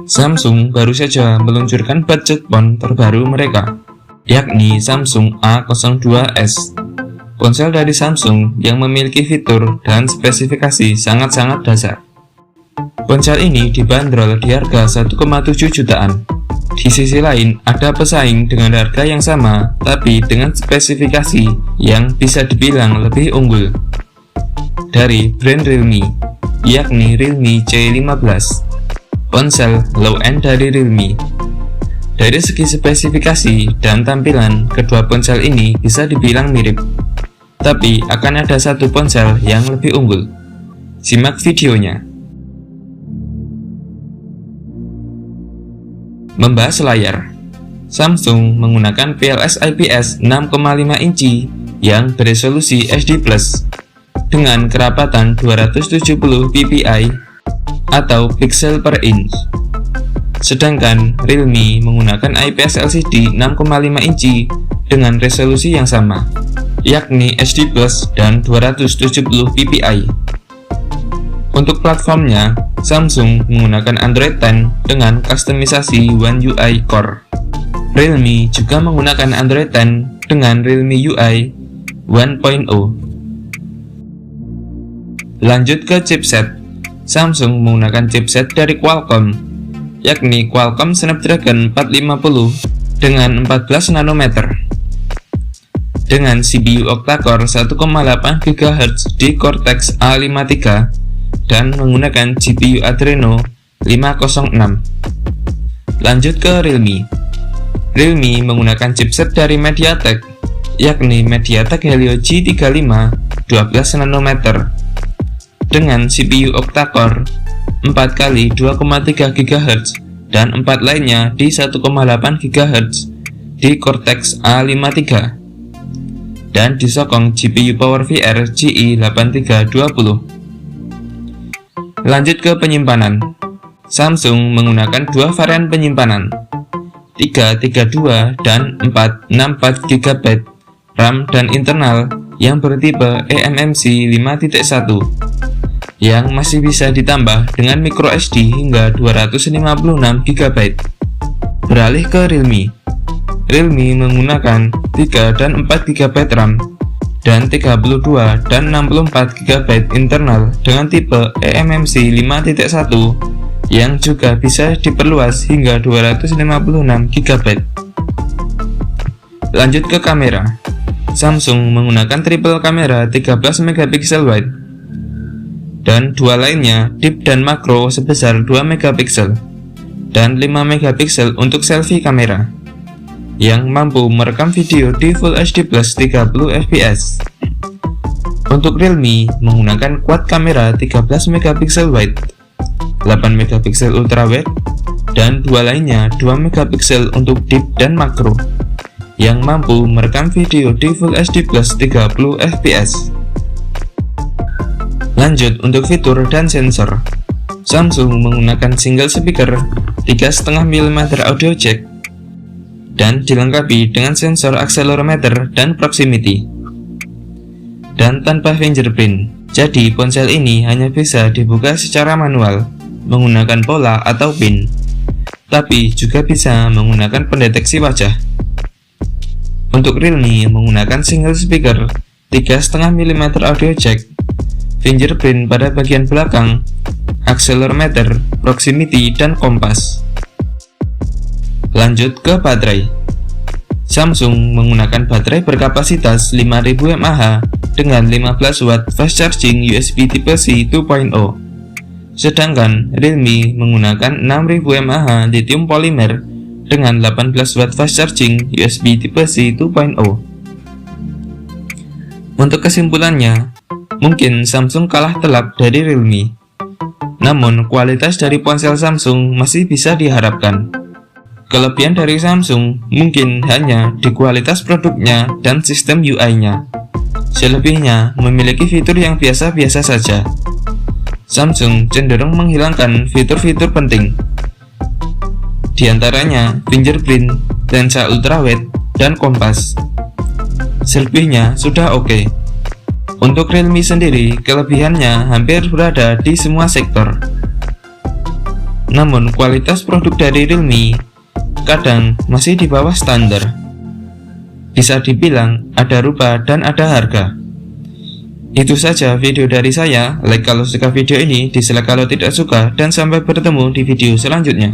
Samsung baru saja meluncurkan budget phone terbaru mereka, yakni Samsung A02s. Ponsel dari Samsung yang memiliki fitur dan spesifikasi sangat-sangat dasar. Ponsel ini dibanderol di harga 1,7 jutaan. Di sisi lain, ada pesaing dengan harga yang sama, tapi dengan spesifikasi yang bisa dibilang lebih unggul. Dari brand Realme, yakni Realme C15, ponsel low-end dari Realme. Dari segi spesifikasi dan tampilan, kedua ponsel ini bisa dibilang mirip. Tapi akan ada satu ponsel yang lebih unggul. Simak videonya. Membahas layar. Samsung menggunakan PLS IPS 6,5 inci yang beresolusi HD+ dengan kerapatan 270 ppi atau pixel per inch. Sedangkan Realme menggunakan IPS LCD 6,5 inci dengan resolusi yang sama, yakni HD+ dan 270 ppi. Untuk platformnya, Samsung menggunakan Android 10 dengan kustomisasi One UI Core. Realme juga menggunakan Android 10 dengan Realme UI 1.0. Lanjut ke chipset. Samsung menggunakan chipset dari Qualcomm, yakni Qualcomm Snapdragon 450 dengan 14 nanometer. Dengan CPU octa-core 1,8 GHz di Cortex A53 dan menggunakan GPU Adreno 506. Lanjut ke Realme. Realme menggunakan chipset dari MediaTek, yakni MediaTek Helio G35 12 nanometer dengan CPU octa-core 4x2,3 GHz dan 4 lainnya di 1,8 GHz di Cortex A53 dan disokong GPU PowerVR GI8320. Lanjut ke penyimpanan. Samsung menggunakan dua varian penyimpanan, 332 dan 464 GB RAM dan internal yang bertipe eMMC 5.1 yang masih bisa ditambah dengan microSD hingga 256 GB. Beralih ke Realme. Realme menggunakan 3 dan 4 GB RAM dan 32 dan 64 GB internal dengan tipe eMMC 5.1 yang juga bisa diperluas hingga 256 GB. Lanjut ke kamera. Samsung menggunakan triple kamera 13 megapiksel wide dan dua lainnya deep dan makro sebesar 2 megapiksel dan 5 megapiksel untuk selfie kamera yang mampu merekam video di Full HD plus 30 fps. Untuk Realme menggunakan quad kamera 13 megapiksel wide, 8 megapiksel ultra wide, dan dua lainnya 2 megapiksel untuk deep dan makro yang mampu merekam video di Full HD plus 30 fps. Lanjut untuk fitur dan sensor. Samsung menggunakan single speaker 3,5 mm audio jack dan dilengkapi dengan sensor accelerometer dan proximity, dan tanpa fingerprint. Jadi ponsel ini hanya bisa dibuka secara manual menggunakan pola atau pin, tapi juga bisa menggunakan pendeteksi wajah. Untuk Realme menggunakan single speaker 3,5 mm audio jack, fingerprint pada bagian belakang, accelerometer, proximity, dan kompas. Lanjut ke baterai. Samsung menggunakan baterai berkapasitas 5000 mAh dengan 15 watt fast charging USB tipe C 2.0. Sedangkan Realme menggunakan 6000 mAh lithium polymer dengan 18 watt fast charging USB tipe C 2.0. Untuk kesimpulannya, mungkin Samsung kalah telak dari Realme. Namun kualitas dari ponsel Samsung masih bisa diharapkan. Kelebihan dari Samsung mungkin hanya di kualitas produknya dan sistem UI-nya. Selebihnya memiliki fitur yang biasa-biasa saja. Samsung cenderung menghilangkan fitur-fitur penting, di antaranya fingerprint, lensa ultrawide, dan kompas. Selebihnya sudah oke. Untuk Realme sendiri, kelebihannya hampir berada di semua sektor. Namun kualitas produk dari Realme kadang masih di bawah standar. Bisa dibilang ada rupa dan ada harga. Itu saja video dari saya. Like kalau suka video ini, dislike kalau tidak suka, dan sampai bertemu di video selanjutnya.